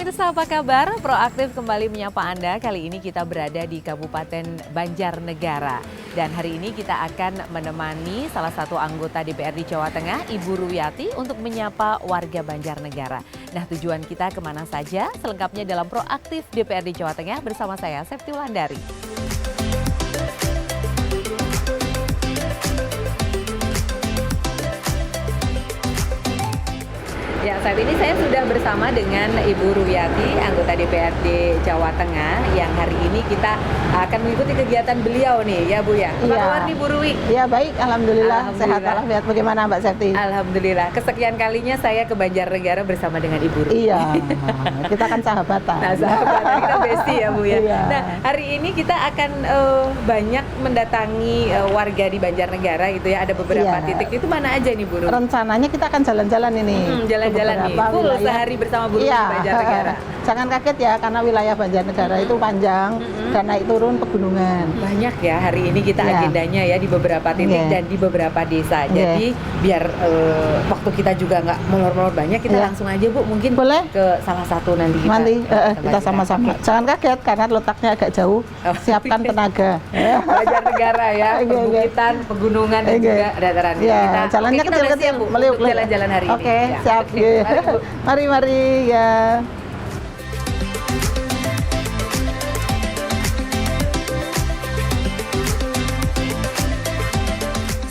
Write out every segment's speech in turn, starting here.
pemirsa, apa kabar? Proaktif kembali menyapa Anda. Kali ini kita berada di Kabupaten Banjarnegara. Dan hari ini kita akan menemani salah satu anggota DPRD Jawa Tengah, Ibu Ruwiati, untuk menyapa warga Banjarnegara. Nah, tujuan kita kemana saja? Selengkapnya dalam Proaktif DPRD Jawa Tengah bersama saya, Septi Wulandari. Ya, saat ini saya sudah bersama dengan Ibu Ruwiati, anggota DPRD Jawa Tengah, yang hari ini kita akan mengikuti kegiatan beliau nih, ya Bu ya. Apa kabar nih Bu Ruwi? Iya baik, alhamdulillah. Sehat walafiat. Bagaimana Mbak Septi? Alhamdulillah. Kesekian kalinya saya ke Banjarnegara bersama dengan Ibu Ruwi. Iya, kita kan sahabatan. Nah, sahabatan, kita bestie ya Bu ya. Iya. Nah, hari ini kita akan banyak mendatangi warga di Banjarnegara gitu ya. Ada beberapa titik, itu mana aja nih Bu Ruwi? Rencananya kita akan jalan-jalan ini. Jalan-jalan nih, full wilayah. Sehari bersama Bu Ruwi di Banjarnegara. Jangan kaget ya, karena wilayah Banjarnegara itu panjang dan naik turun pegunungan. Banyak ya hari ini kita agendanya ya di beberapa titik dan di beberapa desa. Jadi biar waktu kita juga nggak molor-molor banyak, kita langsung aja Bu, mungkin boleh ke salah satu nanti kita sama-sama. Jangan kaget karena letaknya agak jauh. Siapkan tenaga. Banjarnegara ya, perbukitan, pegunungan dan juga dataran. Ya, jalannya kecil-kecil, meliuk jalan-jalan hari ini. Oke, siap. Mari ya.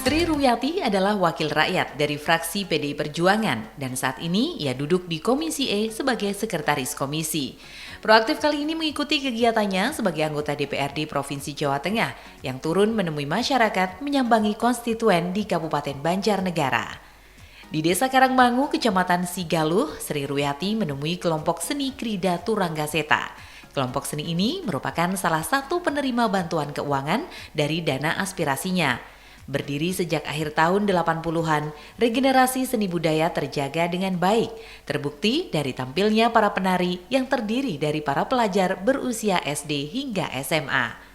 Sri Ruwiati adalah wakil rakyat dari fraksi PDI Perjuangan dan saat ini ia duduk di Komisi E sebagai sekretaris komisi. Proaktif kali ini mengikuti kegiatannya sebagai anggota DPRD Provinsi Jawa Tengah yang turun menemui masyarakat menyambangi konstituen di Kabupaten Banjarnegara. Di Desa Karangmangu, Kecamatan Sigaluh, Sri Ruwiati menemui kelompok seni Krida Turanggaseta. Kelompok seni ini merupakan salah satu penerima bantuan keuangan dari dana aspirasinya. Berdiri sejak akhir tahun 80-an, regenerasi seni budaya terjaga dengan baik. Terbukti dari tampilnya para penari yang terdiri dari para pelajar berusia SD hingga SMA.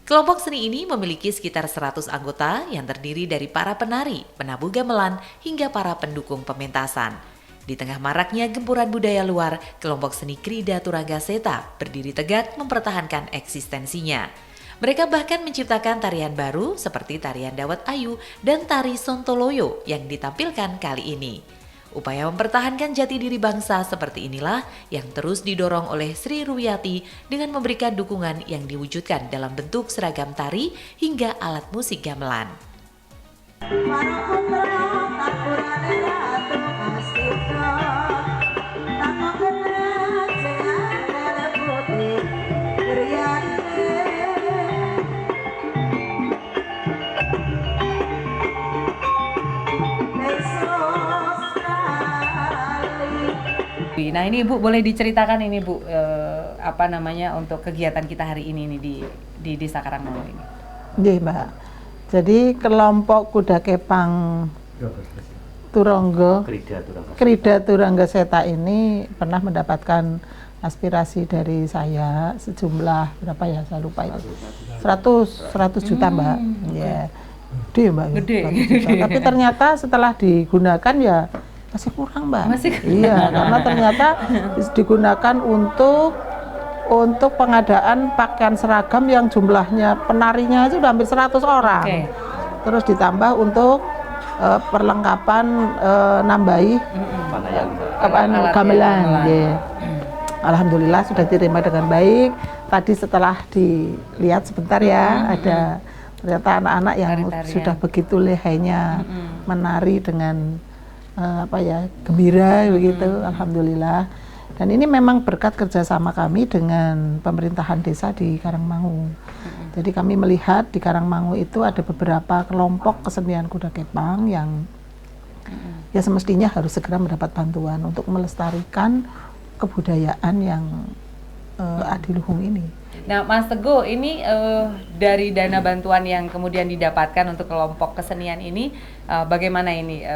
Kelompok seni ini memiliki sekitar 100 anggota yang terdiri dari para penari, penabuh gamelan, hingga para pendukung pementasan. Di tengah maraknya gempuran budaya luar, kelompok seni Krida Turanggaseta berdiri tegak mempertahankan eksistensinya. Mereka bahkan menciptakan tarian baru seperti tarian Dawet Ayu dan tari Sontoloyo yang ditampilkan kali ini. Upaya mempertahankan jati diri bangsa seperti inilah yang terus didorong oleh Sri Ruwiati dengan memberikan dukungan yang diwujudkan dalam bentuk seragam tari hingga alat musik gamelan. Nah ini Ibu boleh diceritakan ini Bu, apa namanya untuk kegiatan kita hari ini nih di Desa Karangmangu ini. Iya Mbak, jadi kelompok kuda kepang Krida Turanggaseta ini pernah mendapatkan aspirasi dari saya sejumlah berapa ya, saya lupa itu 100 juta Mbak. Ya, gede Mbak. Gede. Tapi ternyata setelah digunakan ya masih kurang Mbak. Iya, karena ternyata digunakan untuk pengadaan pakaian seragam yang jumlahnya penarinya itu udah hampir 100 orang. Terus ditambah untuk perlengkapan nambahi gamelan. Alhamdulillah sudah diterima dengan baik. Tadi setelah dilihat sebentar ya, ada ternyata anak-anak yang sudah begitu lihainya menari dengan gembira begitu, alhamdulillah. Dan ini memang berkat kerjasama kami dengan pemerintahan desa di Karangmangu. Jadi kami melihat di Karangmangu itu ada beberapa kelompok kesenian kuda kepang yang ya semestinya harus segera mendapat bantuan untuk melestarikan kebudayaan yang adiluhung ini. Nah, Mas Teguh, ini dari dana bantuan yang kemudian didapatkan untuk kelompok kesenian ini, bagaimana ini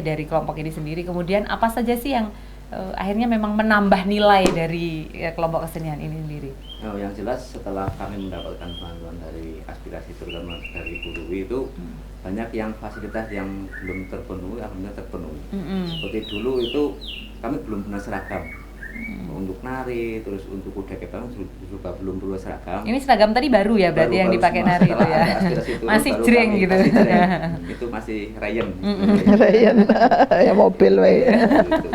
dari kelompok ini sendiri? Kemudian apa saja sih yang akhirnya memang menambah nilai dari kelompok kesenian ini sendiri? Yang jelas setelah kami mendapatkan bantuan dari aspirasi terutama dari Bu Ruwi itu banyak yang fasilitas yang belum terpenuhi, alhamdulillah terpenuhi. Seperti dulu itu kami belum punya seragam. Untuk nari, terus untuk kuda kepang juga belum perlu seragam. Ini seragam tadi baru ya berarti yang dipakai semua. nari itu Setelah ya. ada aspirasi turun, Masih baru jreng kami- gitu. masih jreng. Itu masih Ryan. Ryan ya mobil wae. Gitu.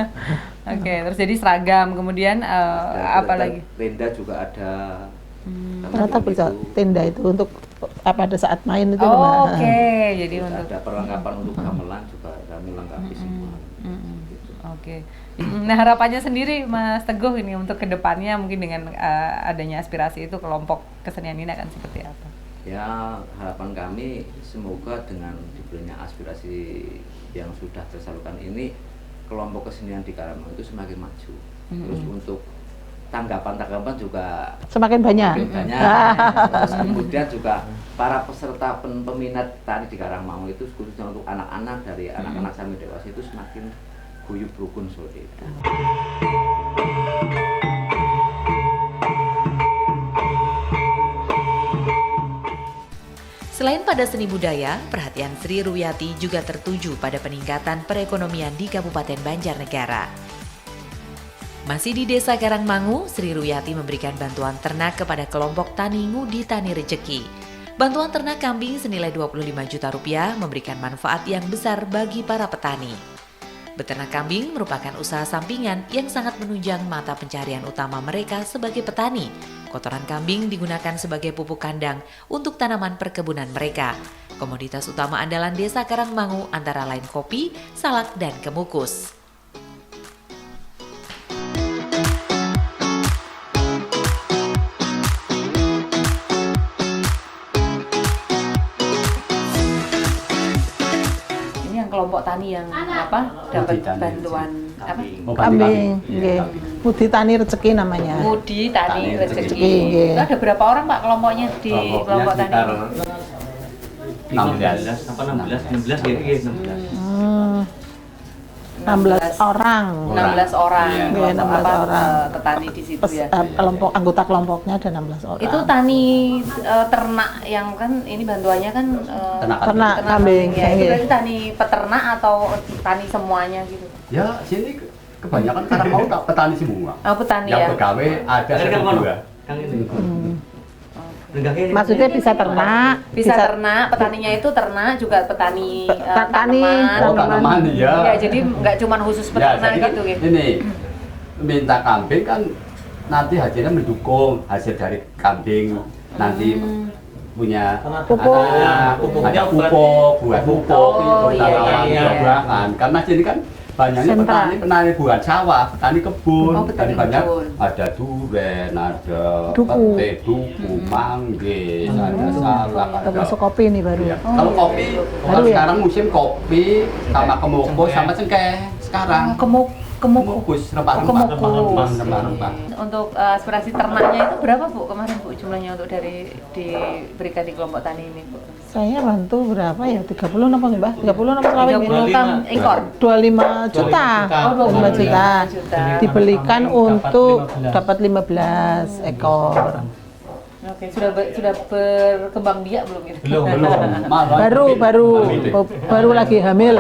Oke, terus jadi seragam, kemudian Dan apa lagi? tenda juga ada. Karena Ternyata waktu bisa itu tenda itu untuk pada saat main itu Oh, Mbak. oke, jadi terus untuk ada perlengkapan untuk gamelan juga kami lengkapi semua. Gitu. Oke. Nah, harapannya sendiri Mas Teguh ini untuk kedepannya mungkin dengan adanya aspirasi itu kelompok kesenian ini akan seperti apa? Ya, harapan kami semoga dengan diberinya aspirasi yang sudah tersalurkan ini, kelompok kesenian di Karangmangu itu semakin maju. Terus untuk tanggapan-tanggapan juga Semakin banyak. semakin banyak. Terus kemudian juga para peserta peminat tari di Karangmangu itu khususnya untuk anak-anak dari anak-anak sampai dewasa itu semakin guyub rukun seperti itu. Selain pada seni budaya, perhatian Sri Ruwiati juga tertuju pada peningkatan perekonomian di Kabupaten Banjarnegara. Masih di Desa Karangmangu, Sri Ruwiati memberikan bantuan ternak kepada kelompok Tani Ngudi Tani Rejeki. Bantuan ternak kambing senilai 25 juta rupiah memberikan manfaat yang besar bagi para petani. Beternak kambing merupakan usaha sampingan yang sangat menunjang mata pencarian utama mereka sebagai petani. Kotoran kambing digunakan sebagai pupuk kandang untuk tanaman perkebunan mereka. Komoditas utama andalan Desa Karangmangu antara lain kopi, salak, dan kemukus. Kelompok tani yang apa dapat bantuan apa? Kambing, nggih. Ngudi Tani Rejeki namanya. Ngudi Tani Rejeki. Nggih. Itu ada berapa orang Pak kelompoknya di kelompok tani? 16 apa 16 gitu 16 orang. 16 orang. Iya, 16 Apa, orang. petani di situ ya. Kelompok anggota kelompoknya ada 16 orang. Itu tani ternak yang kan ini bantuannya kan Ternak kambing. ya. Itu Nggih. berarti tani peternak atau tani semuanya gitu? Ya sini kebanyakan karena mau tak petani semua. Oh, petani Yang ya. pegawai ada satu dua. Maksudnya bisa ternak, Bisa ternak, petaninya itu ternak juga petani tanaman. Oh tanaman ya. Ya, jadi nggak cuma khusus Ya, peternak jadi kan gitu gitu. ini minta kambing kan nanti hasilnya mendukung hasil dari kambing nanti punya Pupuk. ada pupuk buat pupuk Oh, itu iya, tanaman iya. buah-buahan karena sini kan banyaknya Sentra. petani bukan sawah, petani kebun, Oh, petani jadi banyak kebun. ada duren, ada Duku. pete, duku, manggis, ada salak, ada termasuk kopi nih baru. Iya. Kalau kopi, Baru kalau ya? sekarang musim kopi sama kemukus sama cengkeh sekarang. Kemukus. Rempah-rempah. Kemukus. Rempah-rempah. Untuk aspirasi ternaknya itu berapa Bu kemarin Bu jumlahnya untuk dari diberikan di kelompok tani ini Bu? Saya bantu berapa ya? 30 apa Mbak? 30 apa selama ini? 30 ekor. 25 juta. Oh, 25 juta. juta. Dibelikan untuk dapat 15 ekor. Oke, sudah berkembang biak belum itu? Baru lagi hamil.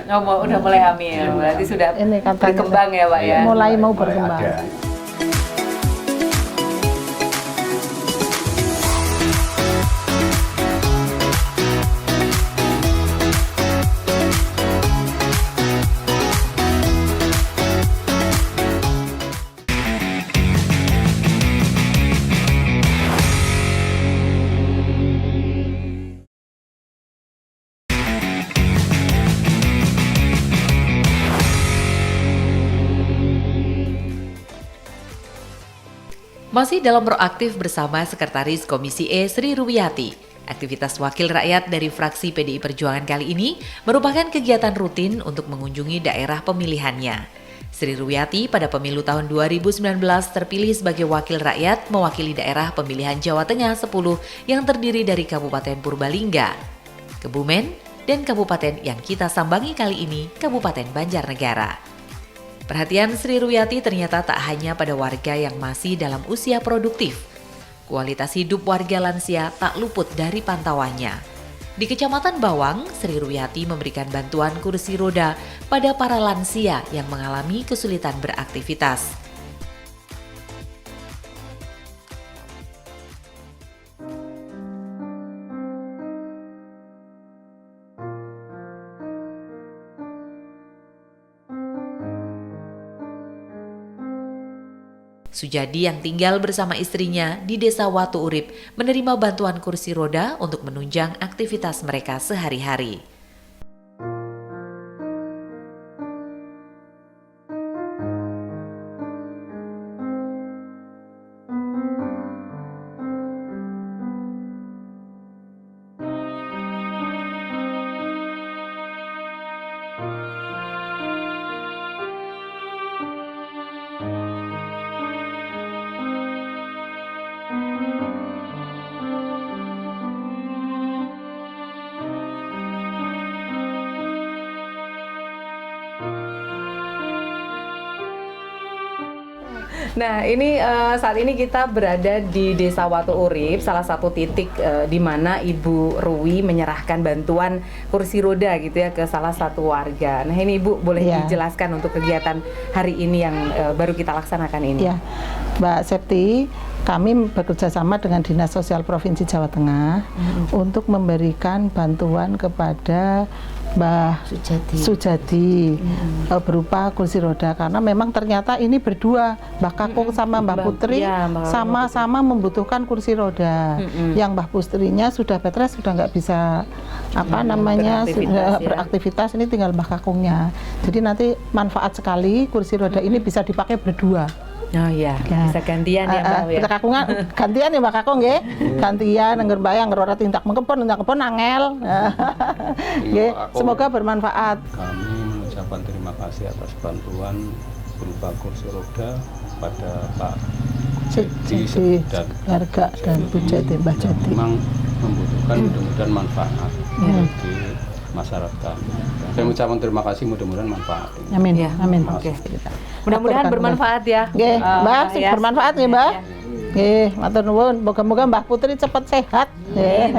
Oh, udah mulai hamil. Berarti sudah Ini katanya berkembang ya, Pak ya. mulai mau berkembang. Ada. Masih dalam proaktif bersama Sekretaris Komisi E Sri Ruwiati, aktivitas wakil rakyat dari fraksi PDI Perjuangan kali ini merupakan kegiatan rutin untuk mengunjungi daerah pemilihannya. Sri Ruwiati pada pemilu tahun 2019 terpilih sebagai wakil rakyat mewakili daerah pemilihan Jawa Tengah 10 yang terdiri dari Kabupaten Purbalingga, Kebumen, dan kabupaten yang kita sambangi kali ini, Kabupaten Banjarnegara. Perhatian Sri Ruwiati ternyata tak hanya pada warga yang masih dalam usia produktif. Kualitas hidup warga lansia tak luput dari pantauannya. Di Kecamatan Bawang, Sri Ruwiati memberikan bantuan kursi roda pada para lansia yang mengalami kesulitan beraktivitas. Sujadi yang tinggal bersama istrinya di Desa Watu Urip menerima bantuan kursi roda untuk menunjang aktivitas mereka sehari-hari. Nah, ini saat ini kita berada di Desa Watu Urip, salah satu titik di mana Ibu Ruwi menyerahkan bantuan kursi roda gitu ya ke salah satu warga. Nah, ini Ibu boleh Ya. dijelaskan untuk kegiatan hari ini yang baru kita laksanakan ini. Ya, Mbak Septi, kami bekerja sama dengan Dinas Sosial Provinsi Jawa Tengah untuk memberikan bantuan kepada Mbah Sujadi berupa kursi roda, karena memang ternyata ini berdua, Mbah Kakung sama Mbah Putri iya, Mbak sama-sama membutuhkan kursi roda. Yang Mbah Putrinya sudah bed rest, sudah nggak bisa beraktivitas, sudah ya. beraktivitas, ini tinggal Mbah Kakungnya. Jadi nanti manfaat sekali kursi roda ini bisa dipakai berdua. Oh iya, Ya. bisa gantian ya Mbak ya. Kita kakungan gantian ya Mbak Kakung nggih. Gantian angger bayang ora tindak mengkepon angel. Nggih, semoga bermanfaat. Kami mengucapkan terima kasih atas bantuan berupa kursi roda pada Pak Jadi Jadi dan harga dan budget Mbak yang Jadi. memang membutuhkan mudah-mudahan manfaat bagi masyarakat. Saya mengucapkan terima kasih, mudah-mudahan manfaat. Amin. Ya, Amin. oke. Mudah-mudahan bermanfaat ya. Nggih, Mbak, ya. bermanfaat nggih, Mbak. Nggih, matur nuwun. Moga-moga Mbah Putri cepat sehat. Nggih.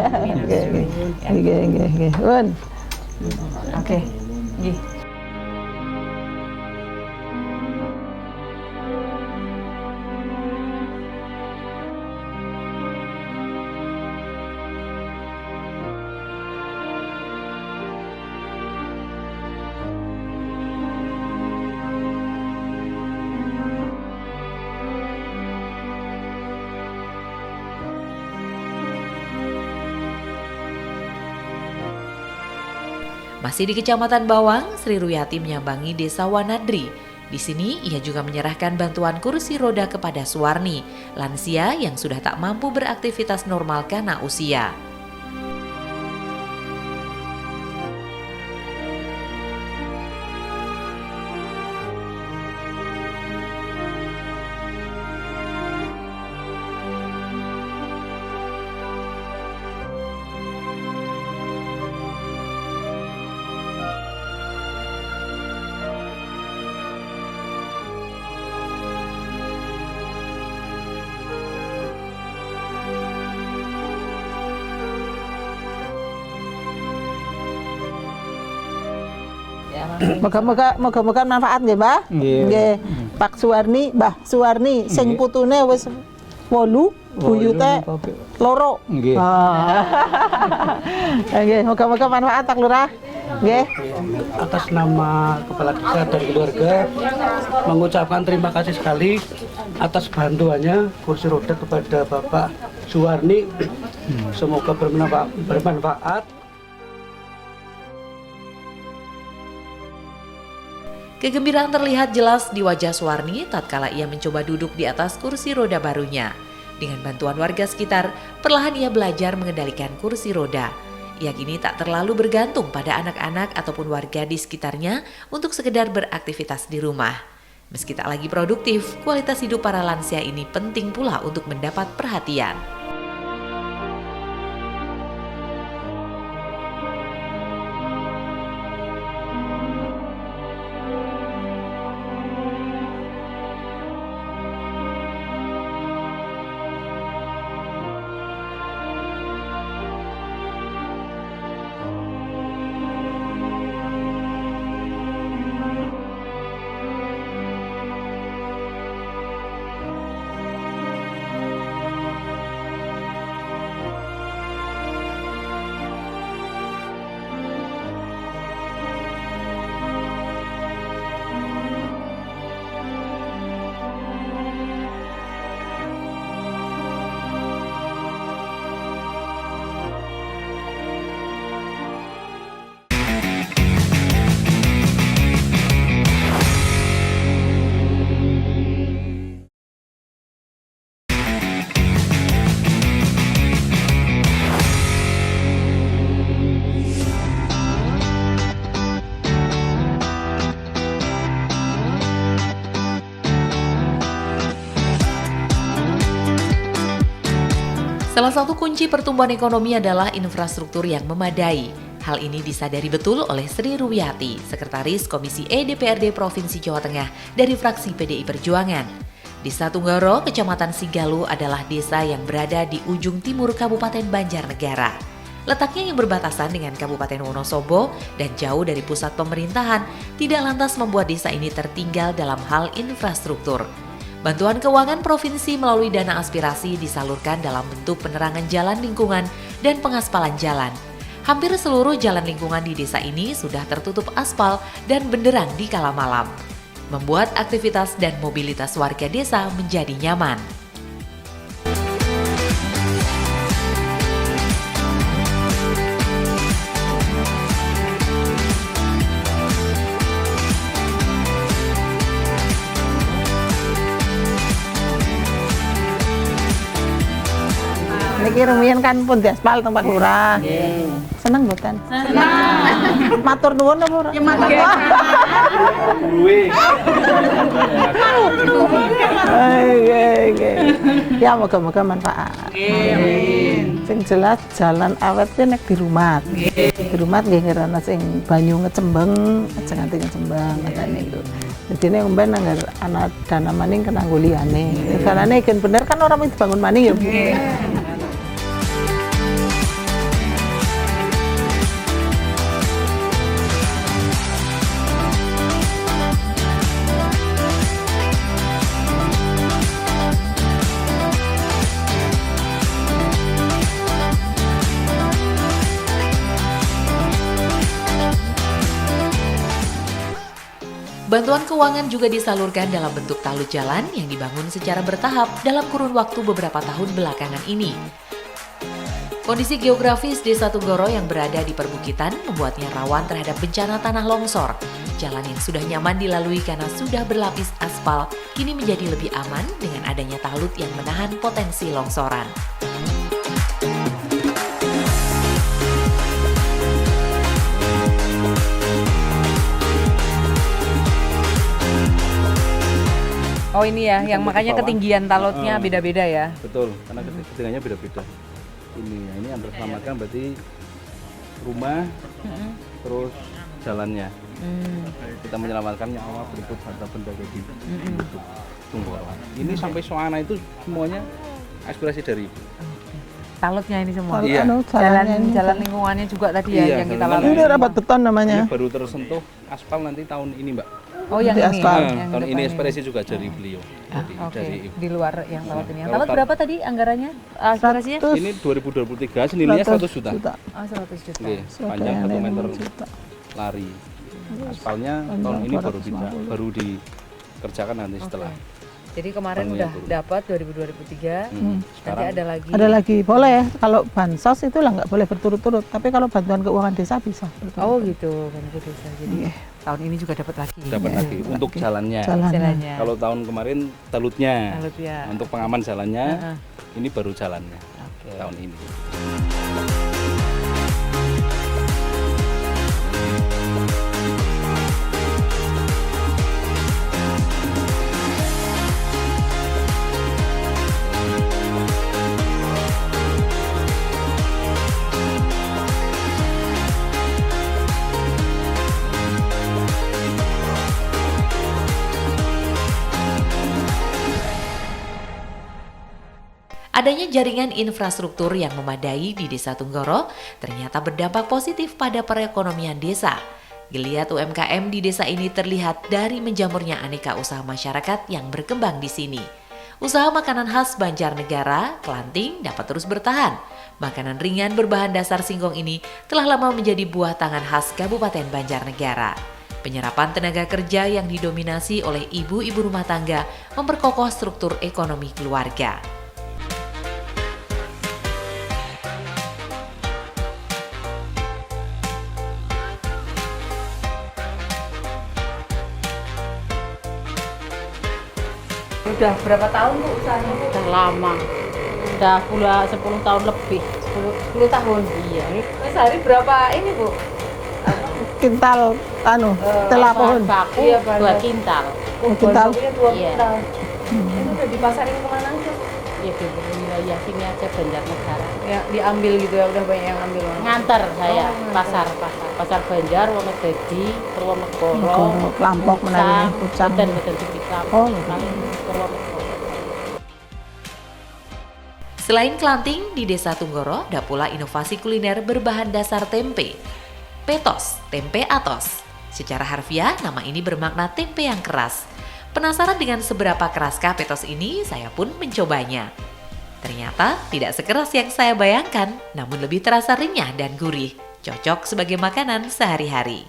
Nggih. Nuwun. Oke. Nggih. Masih di Kecamatan Bawang, Sri Ruyati menyambangi Desa Wanadri. Di sini ia juga menyerahkan bantuan kursi roda kepada Suwarni, lansia yang sudah tak mampu beraktivitas normal karena usia. Moga-moga manfaat nggih, Mbah. Nggih. Pak Suwarni, Mbah Suwarni sing putune wis 8, buyute loro. Nggih. Nggih, moga-moga manfaat Pak Lurah. Nggih. Atas nama Kepala Desa dan keluarga mengucapkan terima kasih sekali atas bantuannya kursi roda kepada Bapak Suwarni. Semoga bermanfaat. Kegembiraan terlihat jelas di wajah Suwarni tatkala ia mencoba duduk di atas kursi roda barunya. Dengan bantuan warga sekitar, perlahan ia belajar mengendalikan kursi roda. Ia kini tak terlalu bergantung pada anak-anak ataupun warga di sekitarnya untuk sekedar beraktivitas di rumah. Meski tak lagi produktif, kualitas hidup para lansia ini penting pula untuk mendapat perhatian. Salah satu kunci pertumbuhan ekonomi adalah infrastruktur yang memadai. Hal ini disadari betul oleh Sri Ruwiati, Sekretaris Komisi E DPRD Provinsi Jawa Tengah dari fraksi PDI Perjuangan. Desa Tunggoro, Kecamatan Sigalu adalah desa yang berada di ujung timur Kabupaten Banjarnegara. Letaknya yang berbatasan dengan Kabupaten Wonosobo dan jauh dari pusat pemerintahan tidak lantas membuat desa ini tertinggal dalam hal infrastruktur. Bantuan keuangan provinsi melalui dana aspirasi disalurkan dalam bentuk penerangan jalan lingkungan dan pengaspalan jalan. Hampir seluruh jalan lingkungan di desa ini sudah tertutup aspal dan benderang di kala malam, membuat aktivitas dan mobilitas warga desa menjadi nyaman. Niki rumiyin kan pun diaspal tempat lurah. Seneng mboten? Seneng. Matur nuwun apa ora? Ya matur. Ya moga-moga manfaat. Sing jelas jalan awet ki nek dirumat. Dirumat nggih ngerana sing banyu ngecembeng, aja nganti ngecembeng katane iku. Jadi nek umben anggar ana dana maning kena nggo liyane. Salane gen bener kan ora mung dibangun maning ya. Bantuan keuangan juga disalurkan dalam bentuk talut jalan yang dibangun secara bertahap dalam kurun waktu beberapa tahun belakangan ini. Kondisi geografis Desa Tunggoro yang berada di perbukitan membuatnya rawan terhadap bencana tanah longsor. Jalan yang sudah nyaman dilalui karena sudah berlapis aspal, kini menjadi lebih aman dengan adanya talut yang menahan potensi longsoran. Oh ini ya, yang Ini makanya bawah. ketinggian talutnya beda-beda ya? Betul, karena ketinggiannya beda-beda. Ini yang terselamatkan berarti rumah, terus jalannya. Kita menyelamatkan nyawa berikut harta benda jadi untuk Tunggoro. Ini sampai Soana itu semuanya aspirasi dari Ibu. Talutnya ini semua? Iya. Jalan lingkungannya juga tadi ya, Iya, yang kita jalan lalui? Ini rapat beton namanya. Ini baru tersentuh aspal nanti tahun ini, Mbak. Oh yang Di ini? aspal. Yang Tahun depan ini aspirasi juga dari beliau. Jadi, Oke, dari Ibu. di luar yang talut ini. Yang Kalau talut berapa tadi anggarannya? Aspirasinya? Ini 2023 senilainya 100 juta. Oh 100 juta. Oke, panjang 1 meter juta. lari. Aspalnya tahun ini baru dikerjakan nanti setelah. Jadi kemarin Bangunnya udah turun. dapat 2023, nanti Sekarang ada lagi. Ada lagi, boleh. Kalau bansos itu lah nggak boleh berturut-turut. Tapi kalau bantuan keuangan desa bisa. Oh gitu, bantu desa. Jadi tahun ini juga dapat lagi. dapat lagi untuk jalannya. Jalannya. Kalau tahun kemarin talutnya. Talut ya. Untuk pengaman jalannya, Heeh. ini baru jalannya Oke. tahun ini. Adanya jaringan infrastruktur yang memadai di Desa Tunggoro ternyata berdampak positif pada perekonomian desa. Geliat UMKM di desa ini terlihat dari menjamurnya aneka usaha masyarakat yang berkembang di sini. Usaha makanan khas Banjarnegara, Klanting dapat terus bertahan. Makanan ringan berbahan dasar singkong ini telah lama menjadi buah tangan khas Kabupaten Banjarnegara. Penyerapan tenaga kerja yang didominasi oleh ibu-ibu rumah tangga memperkokoh struktur ekonomi keluarga. Udah berapa tahun Bu usahanya? Udah lama, udah 10 tahun lebih. 10 tahun? Iya. Sehari berapa ini Bu? Kintal, telah pohon. Baku Iya, 2 kintal. Kintal. Bahan bakunya 2 Iya. kintal. Itu udah dipasarin kemana aja? Ya di wilayah sini aja Banjarnegara. Ya, diambil gitu ya, udah banyak yang ambil. Nganter saya nganter. pasar Banjar, Wonogedi, Purwonegoro, Lampok, Menawi, Pucang. dan Tikam. Oh, gitu. Purwonegoro. Selain Klanting, di Desa Tunggoro ada pula inovasi kuliner berbahan dasar tempe. Petos, tempe atos. Secara harfiah, nama ini bermakna tempe yang keras. Penasaran dengan seberapa keraskah petos ini, saya pun mencobanya. Ternyata tidak sekeras yang saya bayangkan, namun lebih terasa renyah dan gurih. Cocok sebagai makanan sehari-hari.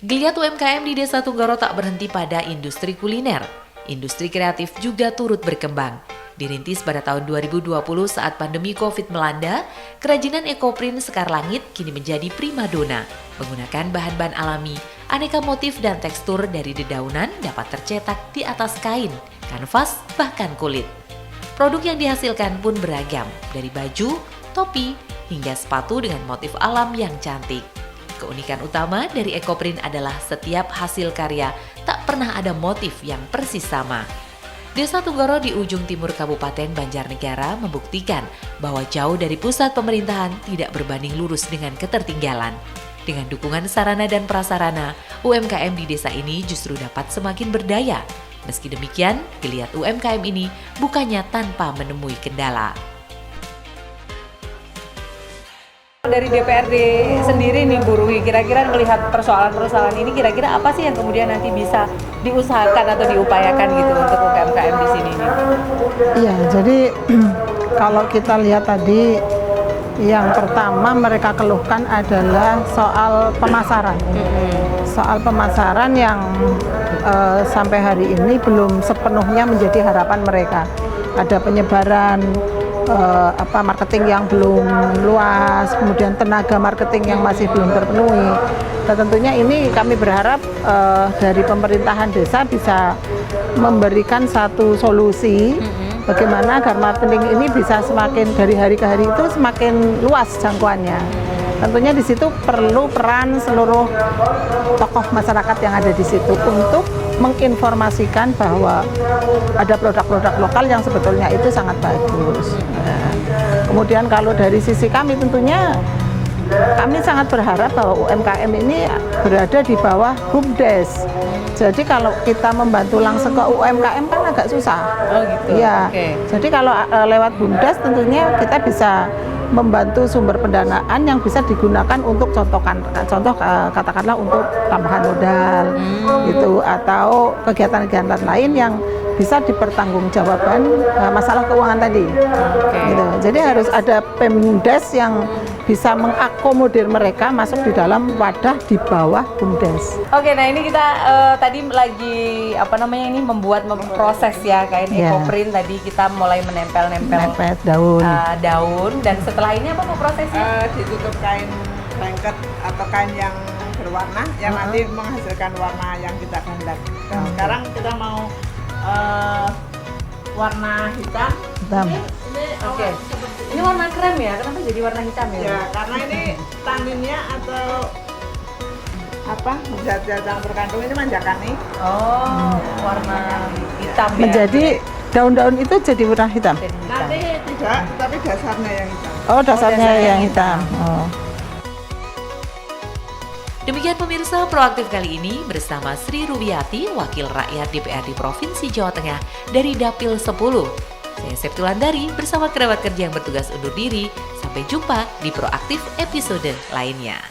Geliat UMKM di Desa Tunggoro tak berhenti pada industri kuliner. Industri kreatif juga turut berkembang. Dirintis pada tahun 2020 saat pandemi COVID melanda, kerajinan ekoprint Sekar Langit kini menjadi primadona. Menggunakan bahan-bahan alami, aneka motif dan tekstur dari dedaunan dapat tercetak di atas kain, kanvas, bahkan kulit. Produk yang dihasilkan pun beragam, dari baju, topi, hingga sepatu dengan motif alam yang cantik. Keunikan utama dari ekoprint adalah setiap hasil karya tak pernah ada motif yang persis sama. Desa Tunggoro di ujung timur Kabupaten Banjarnegara membuktikan bahwa jauh dari pusat pemerintahan tidak berbanding lurus dengan ketertinggalan. Dengan dukungan sarana dan prasarana, UMKM di desa ini justru dapat semakin berdaya. Meski demikian, geliat UMKM ini bukannya tanpa menemui kendala. Dari DPRD sendiri nih Bu Ruwi, kira-kira melihat persoalan-persoalan ini, kira-kira apa sih yang kemudian nanti bisa diusahakan atau diupayakan gitu untuk UMKM di sini nih? Iya, jadi kalau kita lihat tadi, yang pertama mereka keluhkan adalah soal pemasaran. Soal pemasaran yang sampai hari ini belum sepenuhnya menjadi harapan mereka. Ada penyebaran marketing yang belum luas, kemudian tenaga marketing yang masih belum terpenuhi. Dan tentunya ini kami berharap dari pemerintahan desa bisa memberikan satu solusi bagaimana agar marketing ini bisa semakin dari hari ke hari itu semakin luas jangkauannya. Tentunya di situ perlu peran seluruh tokoh masyarakat yang ada di situ untuk menginformasikan bahwa ada produk-produk lokal yang sebetulnya itu sangat bagus. Nah, kemudian kalau dari sisi kami tentunya kami sangat berharap bahwa UMKM ini berada di bawah BUMDes. Jadi kalau kita membantu langsung ke UMKM kan agak susah. Oh gitu. Iya. Okay. Jadi kalau lewat BUMDes tentunya kita bisa membantu sumber pendanaan yang bisa digunakan untuk contoh katakanlah untuk tambahan modal gitu, atau kegiatan-kegiatan lain yang bisa dipertanggungjawabkan masalah keuangan tadi. Gitu. Jadi harus ada Pemdes yang bisa mengakomodir mereka masuk di dalam wadah di bawah BUMDes. Oke, nah ini kita tadi lagi membuat proses ya kain ekoprint. Tadi kita mulai menempel daun. Daun, dan setelah ini apa prosesnya? Ditutup kain blanket atau kain yang berwarna yang nanti menghasilkan warna yang kita kehendaki. Sekarang kita mau warna hitam. Oke. Ini warna krem ya? Kenapa jadi warna hitam ya? Ya, karena ini taninnya atau zat-zat yang terkandung ini manjakani. Oh, warna hitam ya. Menjadi daun-daun itu jadi warna hitam. Nanti tidak, tapi dasarnya yang hitam. Oh, dasarnya yang hitam. Oh. Demikian pemirsa Proaktif kali ini bersama Sri Rubiati, Wakil Rakyat DPRD Provinsi Jawa Tengah dari Dapil 10. Saya Septulandari bersama kerabat kerja yang bertugas undur diri. Sampai jumpa di Proaktif episode lainnya.